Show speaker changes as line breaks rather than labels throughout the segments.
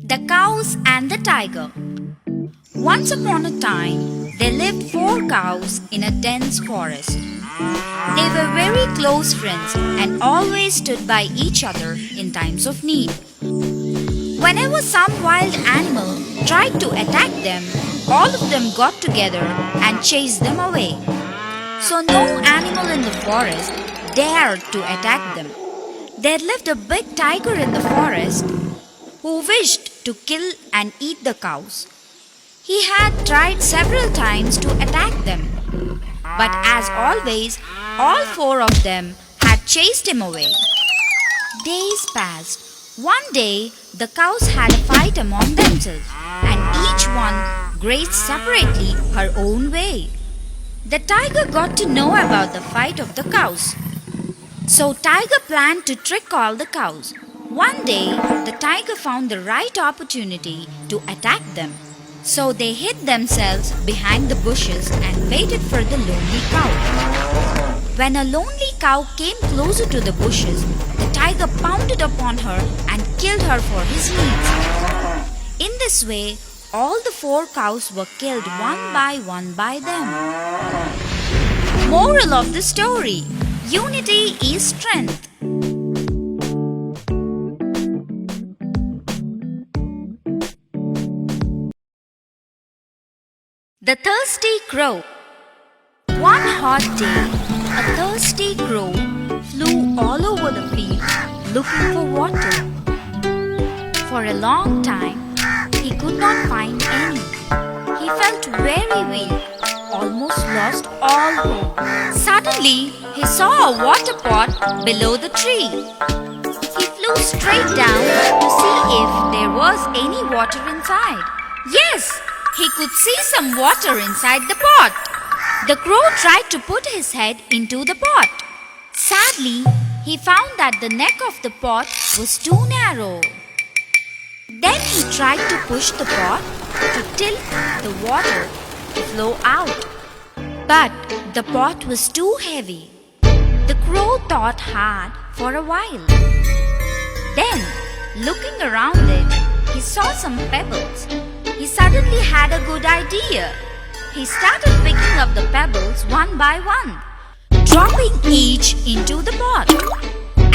The Cows and the Tiger. Once upon a time, there lived 4 cows in a dense forest. They were very close friends and always stood by each other in times of need. Whenever some wild animal tried to attack them, all of them got together and chased them away. So no animal in the forest dared to attack them. There lived a big tiger in the forest who wished to kill and eat the cows. He had tried several times to attack them, but as always, all 4 of them had chased him away. Days passed. One day, the cows had a fight among themselves, and each one grazed separately her own way. The tiger got to know about the fight of the cows. So Tiger planned to trick all the cows. One day, the tiger found the right opportunity to attack them. So they hid themselves behind the bushes and waited for the lonely cow. When a lonely cow came closer to the bushes, the tiger pounded upon her and killed her for his needs. In this way, all the 4 cows were killed one by them. Moral of the story: unity is strength. The Thirsty Crow. One hot day, a thirsty crow flew all over the field looking for water. For a long time, he could not find any. He felt very weak, almost lost all hope. Suddenly, he saw a water pot below the tree. He flew straight down to see if there was any water inside. Yes! He could see some water inside the pot. The crow tried to put his head into the pot. Sadly, he found that the neck of the pot was too narrow. Then he tried to push the pot to tilt the water to flow out. But the pot was too heavy. The crow thought hard for a while. Then, looking around it, he saw some pebbles. He suddenly had a good idea. He started picking up the pebbles one by one, dropping each into the pot.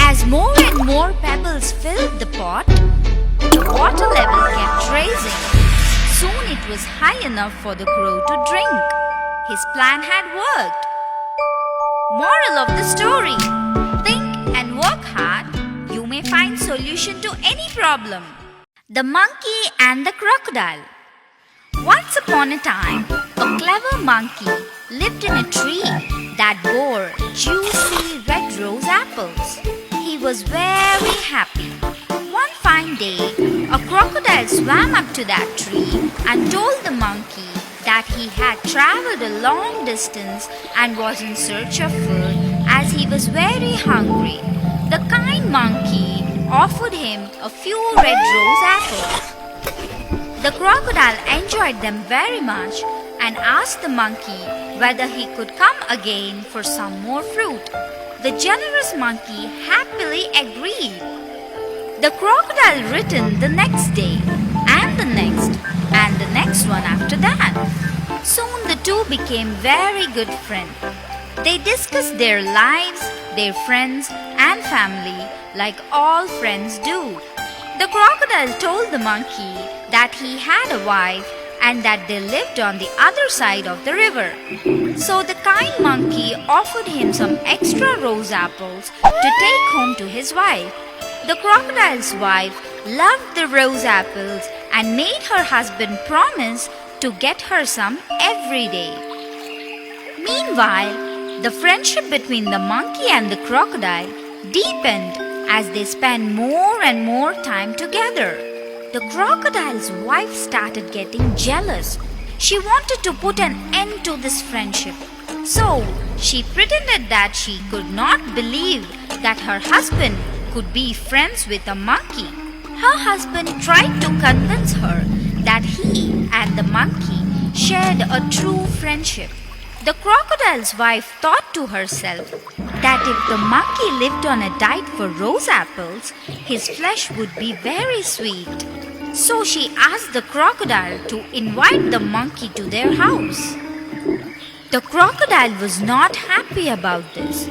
As more and more pebbles filled the pot, the water level kept rising. Soon it was high enough for the crow to drink. His plan had worked. Moral of the story: think and work hard. You may find solution to any problem. The Monkey and the Crocodile. Once upon a time, a clever monkey lived in a tree that bore juicy red rose apples. He was very happy. One fine day, a crocodile swam up to that tree and told the monkey that he had traveled a long distance and was in search of food as he was very hungry. The kind monkey offered him a few red rose apples. The crocodile enjoyed them very much and asked the monkey whether he could come again for some more fruit. The generous monkey happily agreed. The crocodile returned the next day, and the next one after that. Soon the two became very good friends. They discussed their lives, their friends, and family like all friends do. The crocodile told the monkey that he had a wife and that they lived on the other side of the river. So the kind monkey offered him some extra rose apples to take home to his wife. The crocodile's wife loved the rose apples and made her husband promise to get her some every day. Meanwhile, the friendship between the monkey and the crocodile deepened as they spent more and more time together. The crocodile's wife started getting jealous. She wanted to put an end to this friendship. So, she pretended that she could not believe that her husband could be friends with a monkey. Her husband tried to convince her that he and the monkey shared a true friendship. The crocodile's wife thought to herself that if the monkey lived on a diet for rose apples, his flesh would be very sweet. So she asked the crocodile to invite the monkey to their house. The crocodile was not happy about this.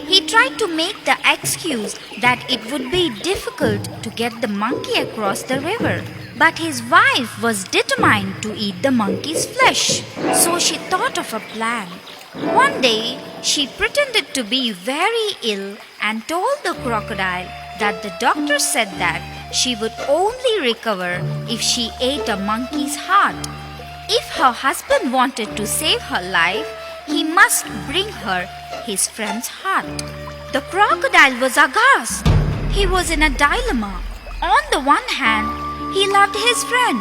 He tried to make the excuse that it would be difficult to get the monkey across the river. But his wife was determined to eat the monkey's flesh. So she thought of a plan. One day, she pretended to be very ill and told the crocodile that the doctor said that she would only recover if she ate a monkey's heart. If her husband wanted to save her life, he must bring her his friend's heart. The crocodile was aghast. He was in a dilemma. On the one hand, he loved his friend.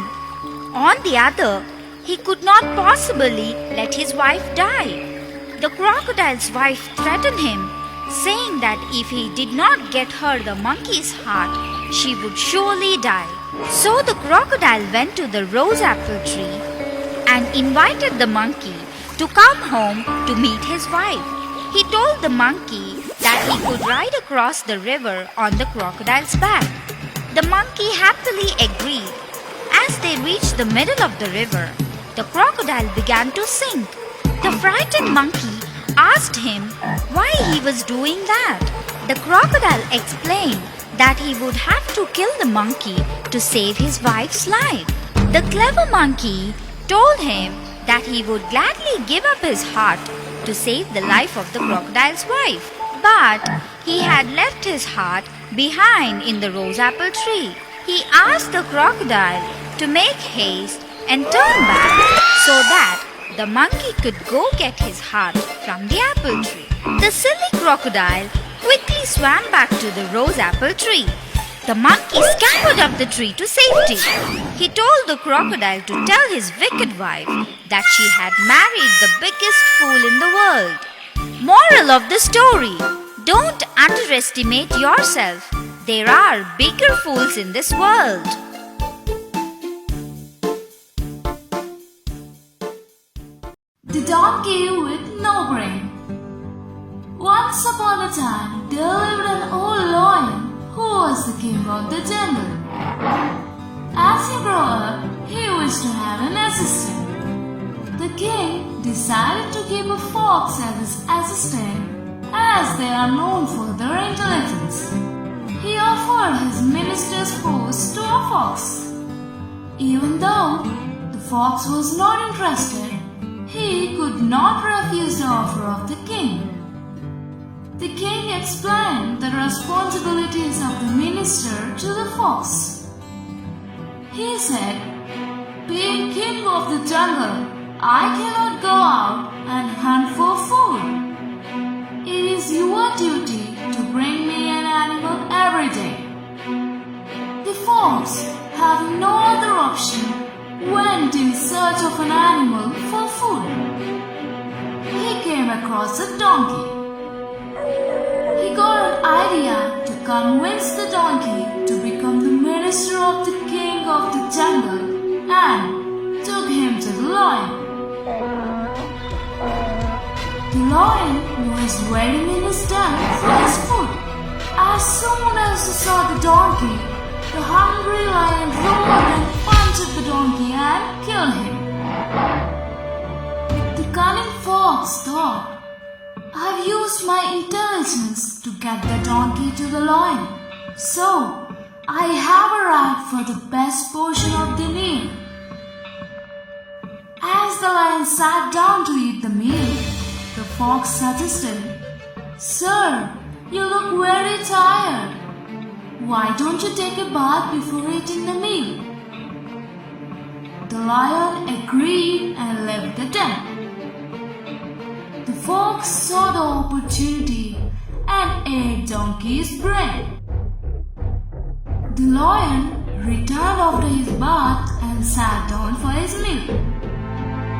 On the other, he could not possibly let his wife die. The crocodile's wife threatened him, saying that if he did not get her the monkey's heart, she would surely die. So the crocodile went to the rose apple tree and invited the monkey to come home to meet his wife. He told the monkey that he could ride across the river on the crocodile's back. The monkey happily agreed. As they reached the middle of the river, the crocodile began to sink. The frightened monkey asked him why he was doing that. The crocodile explained that he would have to kill the monkey to save his wife's life. The clever monkey told him that he would gladly give up his heart to save the life of the crocodile's wife. But he had left his heart behind in the rose apple tree. He asked the crocodile to make haste and turn back so that the monkey could go get his heart from the apple tree. The silly crocodile quickly swam back to the rose apple tree. The monkey scampered up the tree to safety. He told the crocodile to tell his wicked wife that she had married the biggest fool in the world. Moral of the story: don't underestimate yourself. There are bigger fools in this world.
The donkey with no brain. Once upon a time, there lived an old lion who was the king of the jungle. As he grew up, he wished to have an assistant. The king decided to keep a fox as his assistant, as they are known for their intelligence. He offered his minister's post to a fox. Even though the fox was not interested, he could not refuse the offer of the king. The king explained the responsibilities of the minister to the fox. He said, "Being king of the jungle, I cannot go out and hunt for food. It is your duty to bring me an animal every day." The fox, having no other option, went in search of an animal for food. He came across a donkey. He got an idea to convince the donkey to become the minister of the king of the jungle and took him to the lion. The lion was waiting in his den for his food. As soon as he saw the donkey, the hungry lion roared and punched the donkey and killed him. The cunning fox thought, "I've used my intelligence to get the donkey to the lion, so I have a right for the best portion of the meal." As the lion sat down to eat the meal, the fox suggested, "Sir, you look very tired. Why don't you take a bath before eating the meal?" The lion agreed and left the den. The fox saw the opportunity and ate donkey's brain. The lion returned after his bath and sat down for his meal.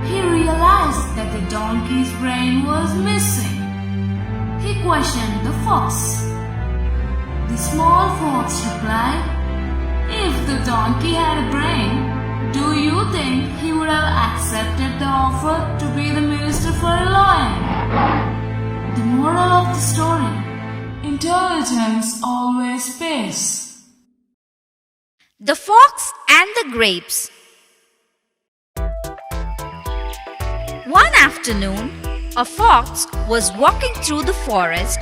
He realized that the donkey's brain was missing. He questioned the fox. The small fox replied, "If the donkey had a brain, do you think he would have accepted the offer to be the minister for a lion?" The moral of the story: intelligence always pays.
The fox and the grapes. One afternoon, a fox was walking through the forest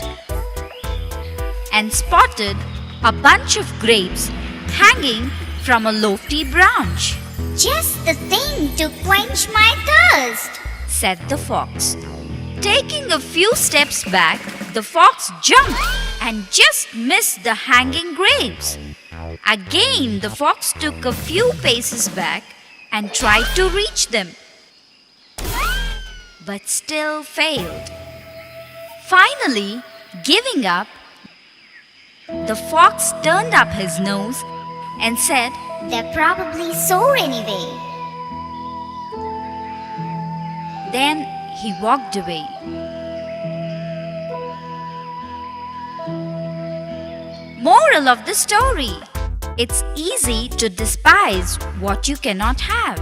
and spotted a bunch of grapes hanging from a lofty branch.
Just the thing to quench my thirst,
Said the fox. Taking a few steps back, the fox jumped and just missed the hanging grapes. Again, the fox took a few paces back and tried to reach them, but still failed. Finally, giving up, the fox turned up his nose and said,
They're probably sore anyway.
Then he walked away. Moral of the story: it's easy to despise what you cannot have.